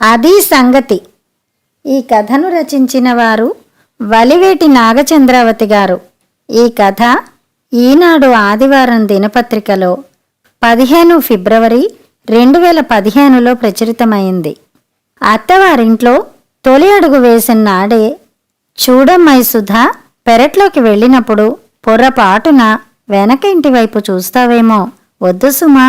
అది సంగతి. ఈ కథను రచించిన వారు వలివేటి నాగచంద్రావతి గారు. ఈ కథ ఈనాడు ఆదివారం దినపత్రికలో 15 ఫిబ్రవరి 2015లో ప్రచురితమైంది. అత్తవారింట్లో తొలి అడుగు వేసిన నాడే చూడమ్మాయి సుధా పెరట్లోకి వెళ్ళినప్పుడు పొర్రపాటున వెనక ఇంటి వైపు చూస్తావేమో, వద్దు సుమా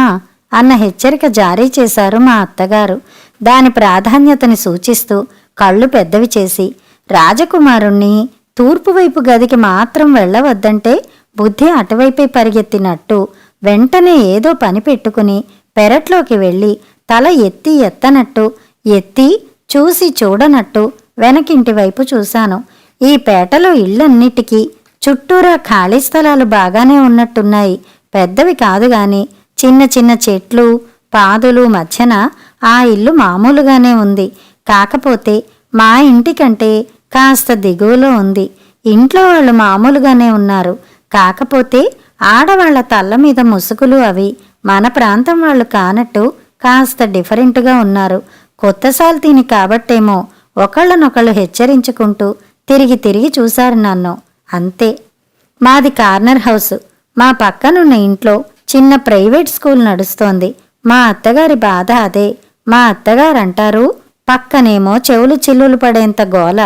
అన్న హెచ్చరిక జారీ చేశారు మా అత్తగారు. దాని ప్రాధాన్యతని సూచిస్తూ కళ్ళు పెద్దవి చేసి, రాజకుమారుణ్ణి తూర్పువైపు గదికి మాత్రం వెళ్ళవద్దంటే బుద్ధి అటువైపే పరిగెత్తినట్టు వెంటనే ఏదో పని పెట్టుకుని పెరట్లోకి వెళ్ళి తల ఎత్తి ఎత్తనట్టు, ఎత్తి చూసి చూడనట్టు వెనకింటి వైపు చూశాను. ఈ పేటలో ఇళ్ళన్నిటికీ చుట్టూరా ఖాళీ స్థలాలు బాగానే ఉన్నట్టున్నాయి. పెద్దవి కాదు గాని చిన్న చిన్న చెట్లు పాదులు మధ్యన ఆ ఇల్లు మామూలుగానే ఉంది. కాకపోతే మా ఇంటికంటే కాస్త దిగువలో ఉంది. ఇంట్లో వాళ్ళు మామూలుగానే ఉన్నారు. కాకపోతే ఆడవాళ్ల తల్ల మీద ముసుగులు అవి మన ప్రాంతం వాళ్ళు కానట్టు కాస్త డిఫరెంట్గా ఉన్నారు. కొత్త సాల్తీని కాబట్టేమో ఒకళ్ళనొకళ్ళు హెచ్చరించుకుంటూ తిరిగి తిరిగి చూశారు నన్ను. అంతే. మాది కార్నర్ హౌస్. మా పక్కనున్న ఇంట్లో చిన్న ప్రైవేట్ స్కూల్ నడుస్తోంది. మా అత్తగారి బాధ అదే. మా అత్తగారంటారు, పక్కనేమో చెవులు చిల్లులు పడేంత గోల,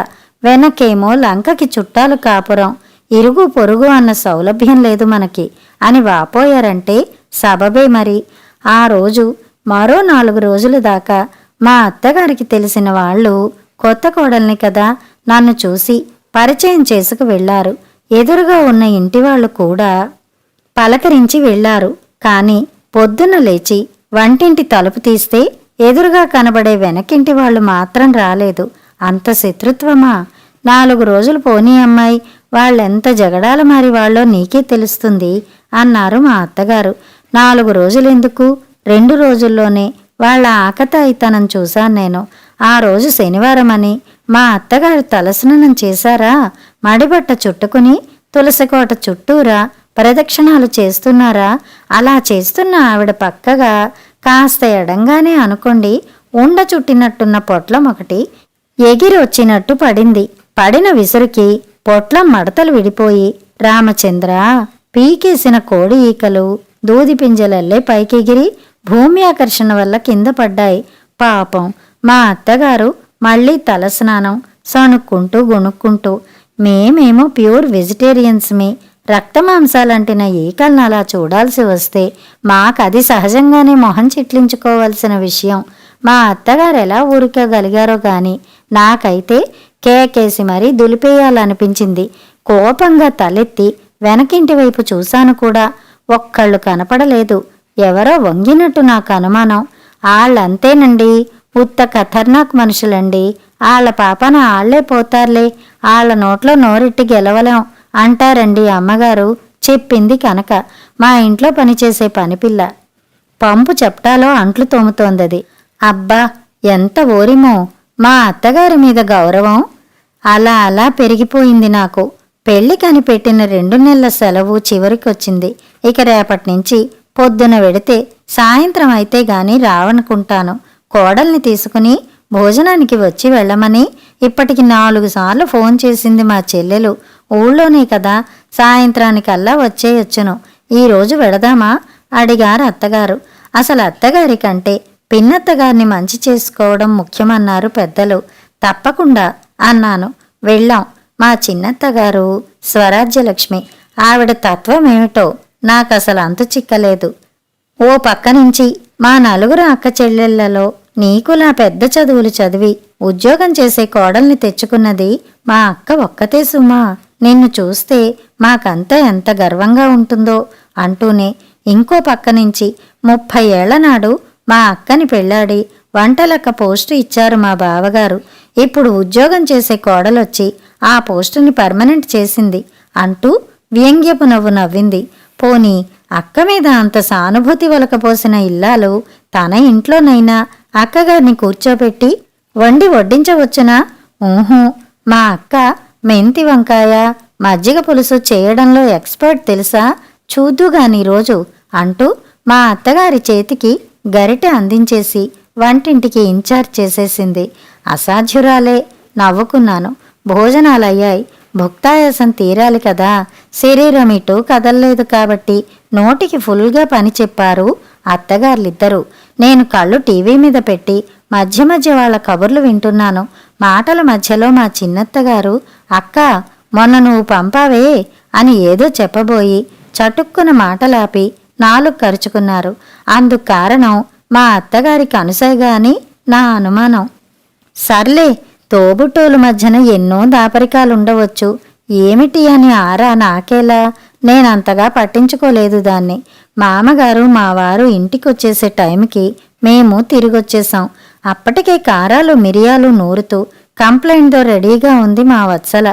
వెనకేమో లంకకి చుట్టాలు కాపురం, ఇరుగు పొరుగు అన్న సౌలభ్యం లేదు మనకి అని వాపోయారంటే సబబే మరి. ఆ రోజు మరో 4 రోజుల దాకా మా అత్తగారికి తెలిసిన వాళ్ళు కొత్త కోడల్ని కదా నన్ను చూసి పరిచయం చేసుకు వెళ్లారు. ఎదురుగా ఉన్న ఇంటివాళ్లు కూడా పలకరించి వెళ్లారు. కాని పొద్దున్న లేచి వంటింటి తలుపు తీస్తే ఎదురుగా కనబడే వెనకింటి వాళ్ళు మాత్రం రాలేదు. అంత శత్రుత్వమా? 4 రోజులు పోనీ అమ్మాయి, వాళ్ళెంత జగడాల మారి వాళ్ళో నీకే తెలుస్తుంది అన్నారు మా అత్తగారు. 4 రోజులెందుకు, 2 రోజుల్లోనే వాళ్ళ ఆకతాయితనం చూశాను నేను. ఆ రోజు శనివారం అని మా అత్తగారు తలస్నానం చేశారా, మడిబట్ట చుట్టుకుని తులసికోట చుట్టూరా ప్రదక్షిణాలు చేస్తున్నారా? అలా చేస్తున్న ఆవిడ పక్కగా కాస్త ఎడంగానే అనుకోండి ఉండ చుట్టినట్టున్న పొట్లం ఒకటి ఎగిరి వచ్చినట్టు పడింది. పడిన విసురుకి పొట్లం మడతలు విడిపోయి రామచంద్ర పీకేసిన కోడి ఈకలు దూది పింజలల్లే పైకెగిరి భూమి ఆకర్షణ వల్ల కింద పడ్డాయి. పాపం మా అత్తగారు మళ్ళీ తలస్నానం సణుక్కుంటూ గొణుక్కుంటూ. మేమేమో ప్యూర్ వెజిటేరియన్స్మి. రక్తమాంసాలంటిన ఈకల్ని అలా చూడాల్సి వస్తే మాకది సహజంగానే మొహం చిట్లించుకోవాల్సిన విషయం. మా అత్తగారు ఎలా ఊరుకోగలిగారో గాని నాకైతే కేకేసి మరీ దులిపేయాలనిపించింది. కోపంగా తలెత్తి వెనకింటి వైపు చూశాను కూడా. ఒక్కళ్ళు కనపడలేదు. ఎవరో వంగినట్టు నాకు అనుమానం. ఆళ్ళంతేనండి, ఉత్త ఖతర్నాక్ మనుషులండి. ఆళ్ల పాపన ఆళ్లే పోతారులే, ఆళ్ల నోట్లో నోరెట్టి గెలవలేం అంటారండి అమ్మగారు చెప్పింది కనుక. మా ఇంట్లో పనిచేసే పనిపిల్ల పంపు చెప్టాలో అంట్లు తోముతోందది. అబ్బా ఎంత ఓరిమో! మా అత్తగారి మీద గౌరవం అలా అలా పెరిగిపోయింది నాకు. పెళ్లి కనిపెట్టిన 2 నెలల సెలవు చివరికొచ్చింది. ఇక రేపటి నుంచి పొద్దున వెడితే సాయంత్రం అయితే గాని రావనుకుంటాను. కోడల్ని తీసుకుని భోజనానికి వచ్చి వెళ్ళమని ఇప్పటికి 4 సార్లు ఫోన్ చేసింది మా చెల్లెలు. ఊళ్ళోనే కదా, సాయంత్రానికల్లా వచ్చేయొచ్చును. ఈరోజు వెడదామా అడిగారు అత్తగారు. అసలు అత్తగారి కంటే పిన్నత్తగారిని మంచి చేసుకోవడం ముఖ్యమన్నారు పెద్దలు. తప్పకుండా అన్నాను. వెళ్ళాం. మా చిన్నత్తగారు స్వరాజ్యలక్ష్మి. ఆవిడ తత్వమేమిటో నాకసలు అంతు చిక్కలేదు. ఓ పక్క నుంచి మా 4 అక్క చెల్లెళ్లలో నీకులా పెద్ద చదువులు చదివి ఉద్యోగం చేసే కోడల్ని తెచ్చుకున్నది మా అక్క ఒక్కతే సుమా. నిన్ను చూస్తే మాకంతా ఎంత గర్వంగా ఉంటుందో అంటూనే ఇంకో పక్క నుంచి 30 ఏళ్ల నాడు మా అక్కని పెళ్లాడి వంటలక్క పోస్టు ఇచ్చారు మా బావగారు. ఇప్పుడు ఉద్యోగం చేసే కోడలొచ్చి ఆ పోస్టుని పర్మనెంట్ చేసింది అంటూ వ్యంగ్యపు నవ్వు నవ్వింది. పోనీ అక్క మీద అంత సానుభూతి వలకపోసిన ఇల్లాలు తన ఇంట్లోనైనా అక్కగారిని కూర్చోబెట్టి వండి వడ్డించవచ్చునా? ఊహూ, మా అక్క మెంతి వంకాయ మజ్జిగ పులుసు చేయడంలో ఎక్స్పర్ట్ తెలుసా, చూద్దుగాని రోజు అంటూ మా అత్తగారి చేతికి గరిటె అందించేసి వంటింటికి ఇన్ఛార్జ్ చేసేసింది. అసాధ్యురాలే. నవ్వుకున్నాను. భోజనాలయ్యాయి. భుక్తాయాసం తీరాలి కదా. శరీరం ఇటు కదల్లేదు కాబట్టి నోటికి ఫుల్గా పని చెప్పారు అత్తగారులిద్దరూ. నేను కళ్ళు టీవీ మీద పెట్టి మధ్య మధ్య వాళ్ళ కబుర్లు వింటున్నాను. మాటల మధ్యలో మా చిన్నత్తగారు, అక్క మొన్న నువ్వు పంపావే అని ఏదో చెప్పబోయి చటుక్కున మాటలాపి నాలుగు కరుచుకున్నారు. అందుకు కారణం మా అత్తగారికి అనసూయగా అని నా అనుమానం. సర్లే, తోబుట్టోల మధ్యన ఎన్నో దాపరికాలుండవచ్చు. ఏమిటి అని ఆరా నాకేలా? నేనంతగా పట్టించుకోలేదు దాన్ని. మామగారు మా వారు ఇంటికొచ్చేసే టైంకి మేము తిరిగొచ్చేసాం. అప్పటికే కారాలు మిరియాలు నూరుతూ కంప్లైంట్తో రెడీగా ఉంది మా వత్సల.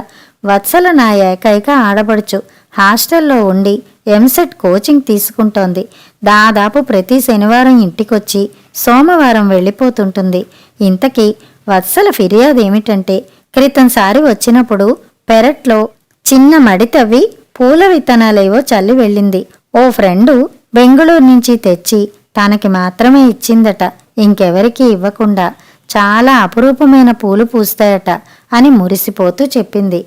వత్సల నా ఏకైక ఆడబడుచు. హాస్టల్లో ఉండి ఎంసెట్ కోచింగ్ తీసుకుంటోంది. దాదాపు ప్రతి శనివారం ఇంటికొచ్చి సోమవారం వెళ్ళిపోతుంటుంది. ఇంతకీ వత్సల ఫిర్యాదు ఏమిటంటే, క్రితంసారి వచ్చినప్పుడు పెరట్లో చిన్న మడి తవ్వి పూల విత్తనాలేవో చల్లి వెళ్ళింది. ఓ ఫ్రెండు బెంగుళూరు నుంచి తెచ్చి తనకి మాత్రమే ఇచ్చిందట, ఇంకెవరికీ ఇవ్వకుండా. చాలా అపురూపమైన పూలు పూస్తాయట అని మురిసిపోతూ చెప్పింది.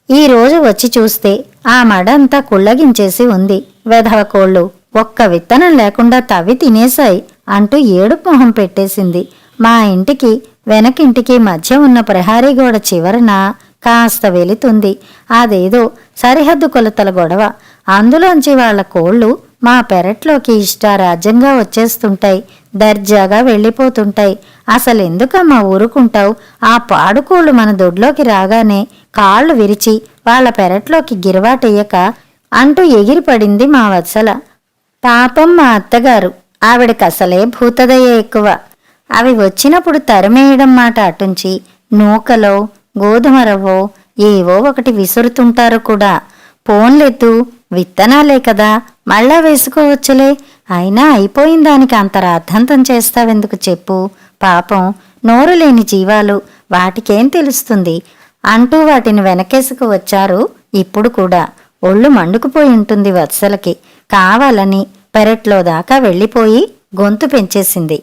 ఈరోజు వచ్చి చూస్తే ఆ మడంతా కుళ్ళగించేసి ఉంది. వెధవ కోళ్ళు ఒక్క విత్తనం లేకుండా తవ్వి తినేశాయి అంటూ ఏడుపు మొహం పెట్టేసింది. మా ఇంటికి వెనకింటికి మధ్య ఉన్న ప్రహారీ గోడ చివరన కాస్త వెళుతుంది. అదేదో సరిహద్దు కొలతల గొడవ. అందులోంచి వాళ్ల కోళ్ళు మా పెరట్లోకి ఇష్టారాజ్యంగా వచ్చేస్తుంటాయి. దర్జాగా వెళ్ళిపోతుంటాయి. అసలెందుకమ్మా ఊరుకుంటావు? ఆ పాడుకోళ్ళు మన దొడ్లోకి రాగానే కాళ్ళు విరిచి వాళ్ల పెరట్లోకి గిరవాటెయ్యక అంటూ ఎగిరిపడింది మా వత్సల. పాపం మా అత్తగారు. ఆవిడకసలే భూతదయ ఎక్కువ. అవి వచ్చినప్పుడు తరిమేయడం మాట అటుంచి నూకలో గోధుమ రవ్వో ఏవో ఒకటి విసురుతుంటారు కూడా. పోన్లెద్దు, విత్తనాలే కదా, మళ్ళా వేసుకోవచ్చులే. అయినా అయిపోయిన దానికి అంత రాద్ధాంతం చేస్తావెందుకు చెప్పు? పాపం నోరు లేని జీవాలు, వాటికేం తెలుస్తుంది అంటూ వాటిని వెనకేసుకు వచ్చారు. ఇప్పుడు కూడా ఒళ్ళు మండుకుపోయి ఉంటుంది వత్సలకి. కావాలని పెరట్లో దాకా వెళ్ళిపోయి గొంతు పెంచేసింది.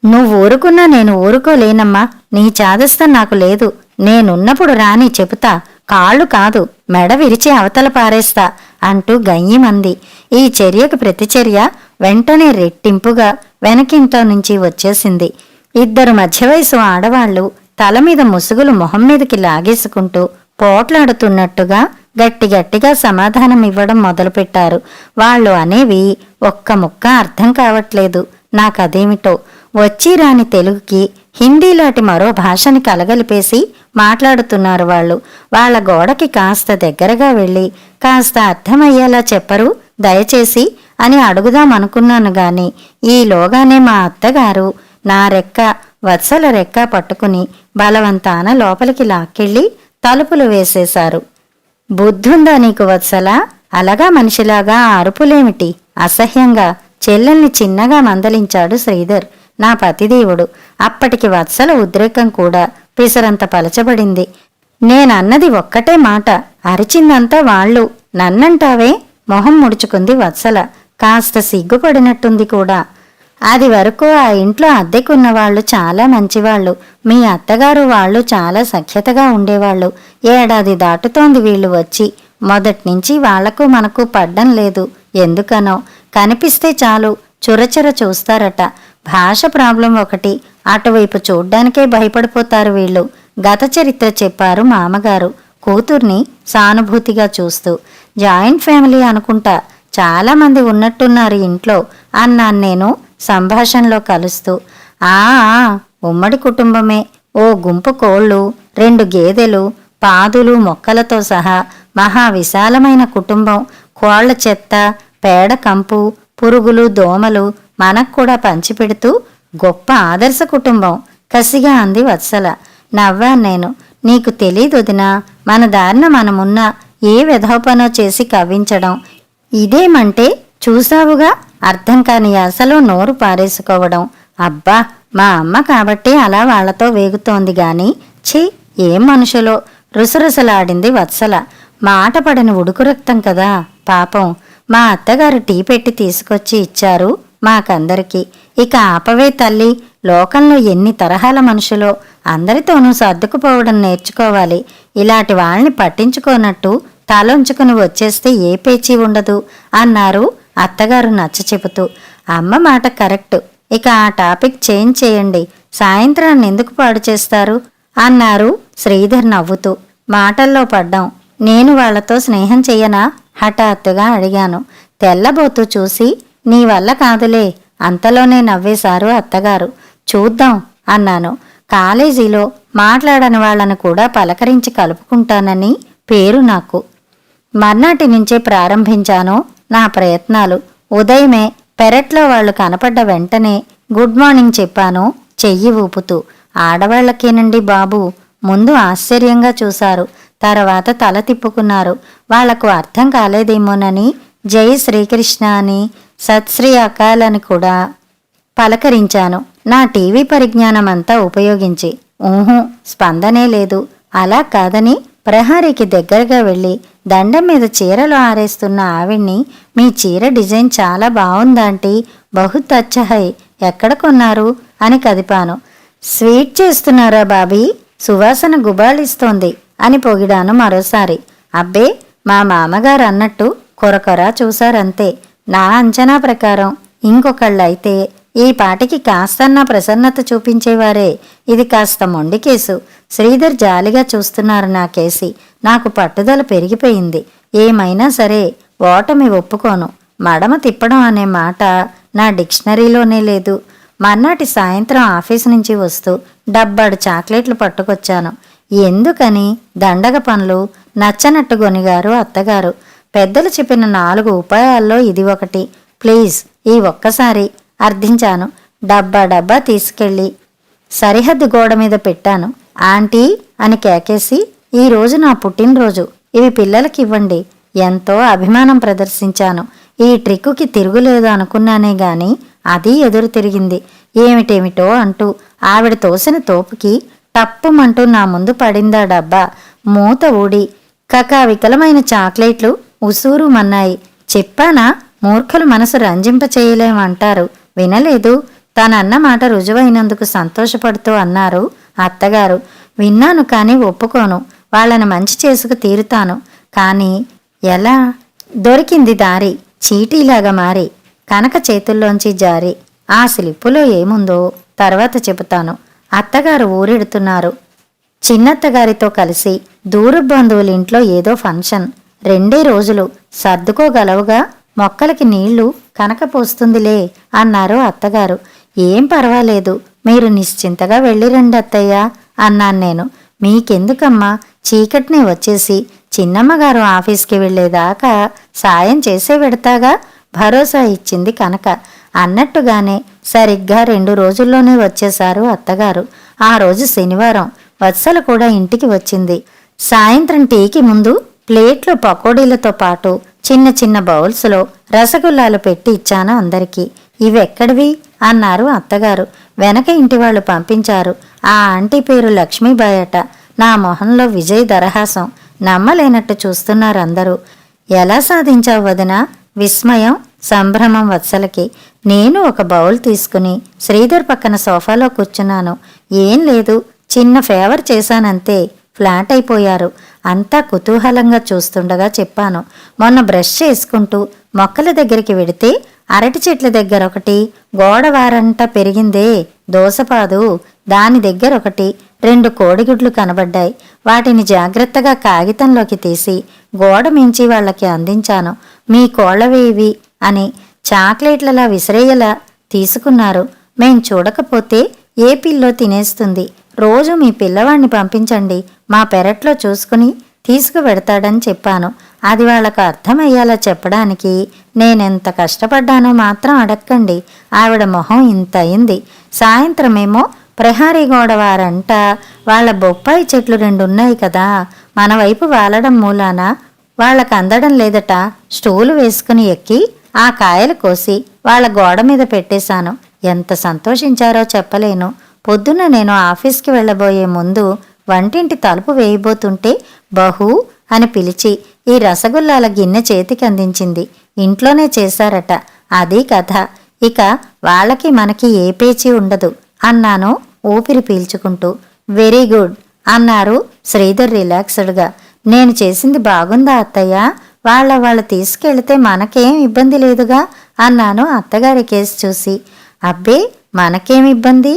నువ్వు ఊరుకున్నా నేను ఊరుకోలేనమ్మా. నీ చాదస్తం నాకు లేదు. నేనున్నప్పుడు రాని చెబుతా. కాళ్ళు కాదు, మెడ విరిచి అవతల పారేస్తా అంటూ గయ్యమంది. ఈ చర్యకు ప్రతిచర్య వెంటనే రెట్టింపుగా వెనకింట్లో నుంచి వచ్చేసింది. ఇద్దరు మధ్యవయసు ఆడవాళ్లు తల మీద ముసుగులు మొహం మీదకి లాగేసుకుంటూ పోట్లాడుతున్నట్టుగా గట్టిగట్టిగా సమాధానం ఇవ్వడం మొదలుపెట్టారు. వాళ్ళు అనేవి ఒక్క ముక్క అర్థం కావట్లేదు. నాకదేమిటో వచ్చి రాని తెలుగుకి హిందీలాంటి మరో భాషని కలగలిపేసి మాట్లాడుతున్నారు వాళ్ళు. వాళ్ళ గోడకి కాస్త దగ్గరగా వెళ్ళి కాస్త అర్థమయ్యేలా చెప్పరు దయచేసి అని అడుగుదామనుకున్నాను గాని ఈలోగానే మా అత్తగారు నా రెక్క వత్సల రెక్క పట్టుకుని బలవంతాన లోపలికి లాక్కెళ్ళి తలుపులు వేసేశారు. బుద్ధుందా నీకు వత్సల? అలగా మనిషిలాగా అరుపులేమిటి? అసహ్యంగా చెల్లెల్ని చిన్నగా మందలించాడు శ్రీధర్, నా పతిదేవుడు. అప్పటికి వత్సల ఉద్రేకం కూడా పిసరంత పలచబడింది. నేనన్నది ఒక్కటే మాట, అరిచిందంతా వాళ్ళు. నన్నంటావే? మొహం ముడుచుకుంది వత్సల. కాస్త సిగ్గుపడినట్టుంది కూడా. అది వరకు ఆ ఇంట్లో అద్దెకున్న వాళ్ళు చాలా మంచివాళ్ళు. మీ అత్తగారు వాళ్ళు చాలా సఖ్యతగా ఉండేవాళ్ళు. ఏడాది దాటుతోంది వీళ్ళు వచ్చి. మొదట్నుంచి వాళ్లకు మనకు పడ్డం లేదు. ఎందుకనో కనిపిస్తే చాలు చురచుర చూస్తారట. భాష ప్రాబ్లం ఒకటి. అటువైపు చూడ్డానికే భయపడిపోతారు వీళ్ళు. గత చరిత్ర చెప్పారు మామగారు కూతుర్ని సానుభూతిగా చూస్తూ. జాయింట్ ఫ్యామిలీ అనుకుంటా, చాలా మంది ఉన్నట్టున్నారు ఇంట్లో అన్నాను నేను సంభాషణలో కలుస్తూ. ఆ ఉమ్మడి కుటుంబమే. ఓ గుంపు కోళ్ళు, 2 గేదెలు, పాదులు మొక్కలతో సహా మహా విశాలమైన కుటుంబం. కోళ్ల చెత్త, పేడ కంపు, పురుగులు, దోమలు మనకు కూడా పంచిపెడుతూ గొప్ప ఆదర్శ కుటుంబం కసిగా అంది వత్సల. నవ్వాను నేను. నీకు తెలీదొదినా, మన దారిన మనమున్నా ఏ వెధోపనో చేసి కవ్వించడం. ఇదేమంటే చూసావుగా, అర్థం కాని యాసలో నోరు పారేసుకోవడం. అబ్బా, మా అమ్మ కాబట్టి అలా వాళ్లతో వేగుతోంది గాని ఛీ, ఏం మనుషులో రుసరుసలాడింది వత్సల. మాట పడని ఉడుకు రక్తం కదా పాపం. మా అత్తగారు టీ పెట్టి తీసుకొచ్చి ఇచ్చారు మాకందరికీ. ఇక ఆపవే తల్లి, లోకంలో ఎన్ని తరహాల మనుషులో, అందరితోనూ సర్దుకుపోవడం నేర్చుకోవాలి. ఇలాంటి వాళ్ళని పట్టించుకోనట్టు తలొంచుకుని వచ్చేస్తే ఏ పేచీ ఉండదు అన్నారు అత్తగారు నచ్చ చెబుతూ. అమ్మ మాట కరెక్ట్. ఇక ఆ టాపిక్ చేంజ్ చేయండి. సాయంత్రాన్ని ఎందుకు పాడు చేస్తారు అన్నారు శ్రీధర్ నవ్వుతూ. మాటల్లో పడ్డాం. నేను వాళ్లతో స్నేహం చెయ్యనా హఠాత్తుగా అడిగాను. తెల్లబోతూ చూసి నీ వల్ల కాదులే అంతలోనే నవ్వేశారు అత్తగారు. చూద్దాం అన్నాను. కాలేజీలో మాట్లాడని వాళ్లను కూడా పలకరించి కలుపుకుంటానని పేరు నాకు. మర్నాటి నుంచే ప్రారంభించాను నా ప్రయత్నాలు. ఉదయమే పెరట్లో వాళ్ళు కనపడ్డ వెంటనే గుడ్ మార్నింగ్ చెప్పాను చెయ్యి ఊపుతూ. ఆడవాళ్లకేనండి బాబు. ముందు ఆశ్చర్యంగా చూశారు, తర్వాత తల తిప్పుకున్నారు. వాళ్లకు అర్థం కాలేదేమోనని జై శ్రీకృష్ణ అని, సత్శ్రీ అకాల్ అని కూడా పలకరించాను నా టీవీ పరిజ్ఞానమంతా ఉపయోగించి. ఊహు, స్పందనే లేదు. అలా కాదని ప్రహారీకి దగ్గరగా వెళ్ళి దండం మీద చీరలు ఆరేస్తున్న ఆవిడ్ని, మీ చీర డిజైన్ చాలా బావుందాంటీ, బహుత్ అచ్చా హై, ఎక్కడ కొన్నారు అని కదిపాను. స్వీట్ చేస్తున్నారా బాబీ, సువాసన గుబాళిస్తోంది అని పొగిడాను మరోసారి. అబ్బే, మా మామగారు అన్నట్టు కొరకొరా చూశారంతే. నా అంచనా ప్రకారం ఇంకొకళ్ళైతే ఈ పాటికి కాస్తన్నా ప్రసన్నత చూపించేవారే. ఇది కాస్త మొండి కేసు. శ్రీధర్ జాలిగా చూస్తున్నారు నా కేసి. నాకు పట్టుదల పెరిగిపోయింది. ఏమైనా సరే ఓటమి ఒప్పుకోను. మడమ తిప్పడం అనే మాట నా డిక్షనరీలోనే లేదు. మర్నాటి సాయంత్రం ఆఫీసు నుంచి వస్తూ డబ్బాడు చాక్లెట్లు పట్టుకొచ్చాను. ఎందుకని దండగ పనులు నచ్చనట్టు గొనిగారు అత్తగారు. పెద్దలు చెప్పిన 4 ఉపాయాల్లో ఇది ఒకటి. ప్లీజ్ ఈ ఒక్కసారి అర్థించాను. డబ్బా తీసుకెళ్ళి సరిహద్దు గోడ మీద పెట్టాను. ఆంటీ అని కేకేసి, ఈరోజు నా పుట్టినరోజు, ఇవి పిల్లలకివ్వండి. ఎంతో అభిమానం ప్రదర్శించాను. ఈ ట్రిక్కుకి తిరుగులేదు అనుకున్నానే గాని అది ఎదురు తిరిగింది. ఏమిటేమిటో అంటూ ఆవిడ తోసిన తోపుకి టప్పుమంటూ నా ముందు పడిందా డబ్బా. మూత ఊడి కకావికలమైన చాక్లెట్లు ఉసూరు మన్నాయి. చెప్పానా, మూర్ఖులు మనసు రంజింప చేయలేమంటారు. వినలేదు. తనన్న మాట రుజువైనందుకు సంతోషపడుతూ అన్నారు అత్తగారు. విన్నాను కానీ ఒప్పుకోను. వాళ్ళని మంచి చేసుకు తీరుతాను. కానీ ఎలా? దొరికింది దారి. చీటీలాగా మారి కనక చేతుల్లోంచి జారి. ఆ స్లిప్పులో ఏముందో తర్వాత చెబుతాను. అత్తగారు ఊరెడుతున్నారు. చిన్నత్తగారితో కలిసి దూర బంధువులింట్లో ఏదో ఫంక్షన్. 2 రోజులు సర్దుకోగలవుగా, మొక్కలకి నీళ్లు కనక పోస్తుందిలే అన్నారు అత్తగారు. ఏం పర్వాలేదు, మీరు నిశ్చింతగా వెళ్ళిరండి అత్తయ్య అన్నాను నేను. మీకెందుకమ్మా, చీకటినే వచ్చేసి చిన్నమ్మగారు ఆఫీస్కి వెళ్ళేదాకా సాయం చేసే వెడతాగా భరోసా ఇచ్చింది కనక. అన్నట్టుగానే సరిగ్గా 2 రోజుల్లోనే వచ్చేశారు అత్తగారు. ఆ రోజు శనివారం. వత్సల కూడా ఇంటికి వచ్చింది. సాయంత్రం టీకి ముందు ప్లేట్లో పకోడీలతో పాటు చిన్న చిన్న బౌల్స్లో రసగుల్లాలు పెట్టి ఇచ్చాను అందరికీ. ఇవెక్కడివి అన్నారు అత్తగారు. వెనక ఇంటి వాళ్ళు పంపించారు. ఆ ఆంటీ పేరు లక్ష్మీబాయి అట. నా మొహంలో విజయ్ దరహాసం. నమ్మలేనట్టు చూస్తున్నారు అందరూ. ఎలా సాధించావు వదినా? విస్మయం, సంభ్రమం వత్సలకి. నేను ఒక బౌల్ తీసుకుని శ్రీధర్ పక్కన సోఫాలో కూర్చున్నాను. ఏం లేదు, చిన్న ఫేవర్ చేశానంతే. ఫ్లాట్ అయిపోయారు. అంతా కుతూహలంగా చూస్తుండగా చెప్పాను. మొన్న బ్రష్ చేసుకుంటూ మొక్కల దగ్గరికి వెడితే అరటి చెట్ల దగ్గర ఒకటి, గోడ వారంట పెరిగిందే దోసపాదు, దాని దగ్గర ఒకటి, 2 కోడిగుడ్లు కనబడ్డాయి. వాటిని జాగ్రత్తగా కాగితంలోకి తీసి గోడ మించి వాళ్ళకి అందించాను. మీ కోళ్ళవేవి అని చాక్లెట్లలా విసిరేయలా తీసుకున్నారు. మేం చూడకపోతే ఏ పిల్లో తినేస్తుంది. రోజు మీ పిల్లవాణ్ణి పంపించండి, మా పెరట్లో చూసుకుని తీసుకువెడతాడని చెప్పాను. అది వాళ్లకు అర్థమయ్యేలా చెప్పడానికి నేనెంత కష్టపడ్డానో మాత్రం అడక్కండి. ఆవిడ మొహం ఇంత అయింది. సాయంత్రమేమో ప్రహారీ గోడ వారంట వాళ్ళ బొప్పాయి చెట్లు 2 ఉన్నాయి కదా, మన వైపు వాలడం మూలాన వాళ్ళకు అందడం లేదట. స్టూలు వేసుకుని ఎక్కి ఆ కాయలు కోసి వాళ్ళ గోడ మీద పెట్టేశాను. ఎంత సంతోషించారో చెప్పలేను. పొద్దున్న నేను ఆఫీస్కి వెళ్ళబోయే ముందు వంటింటి తలుపు వేయబోతుంటే బహు అని పిలిచి ఈ రసగుల్లాల గిన్నె చేతికి అందించింది. ఇంట్లోనే చేశారట. అది కథ. ఇక వాళ్ళకి మనకి ఏ పేచీ ఉండదు అన్నాను ఊపిరి పీల్చుకుంటూ. వెరీ గుడ్ అన్నారు శ్రీధర్ రిలాక్స్డ్గా. నేను చేసింది బాగుందా అత్తయ్య? వాళ్ళు తీసుకెళ్తే మనకేం ఇబ్బంది లేదుగా అన్నాను అత్తగారి కేసు చూసి. అబ్బే, మనకేం ఇబ్బంది?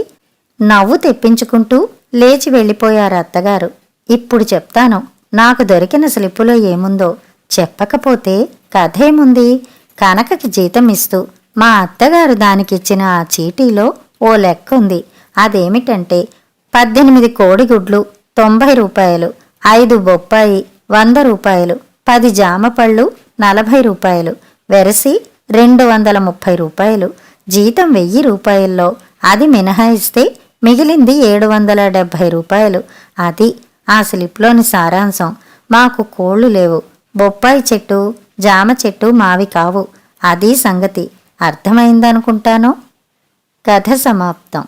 నవ్వు తెప్పించుకుంటూ లేచి వెళ్ళిపోయారు అత్తగారు. ఇప్పుడు చెప్తాను నాకు దొరికిన స్లిప్పులో ఏముందో. చెప్పకపోతే కథేముంది? కనకకి జీతం ఇస్తూ మా అత్తగారు దానికిచ్చిన ఆ చీటీలో ఓ లెక్క ఉంది. అదేమిటంటే 18 కోడిగుడ్లు 90 రూపాయలు, 5 బొప్పాయి 100 రూపాయలు, 10 జామపళ్ళు 40 రూపాయలు, వెరసి 230 రూపాయలు. జీతం 1000 రూపాయల్లో అది మినహాయిస్తే మిగిలింది 770 రూపాయలు. అది ఆ స్లిప్లోని సారాంశం. మాకు కోళ్లు లేవు, బొప్పాయి చెట్టు జామ చెట్టు మావి కావు. అది సంగతి. అర్థమైందనుకుంటాను. కథ సమాప్తం.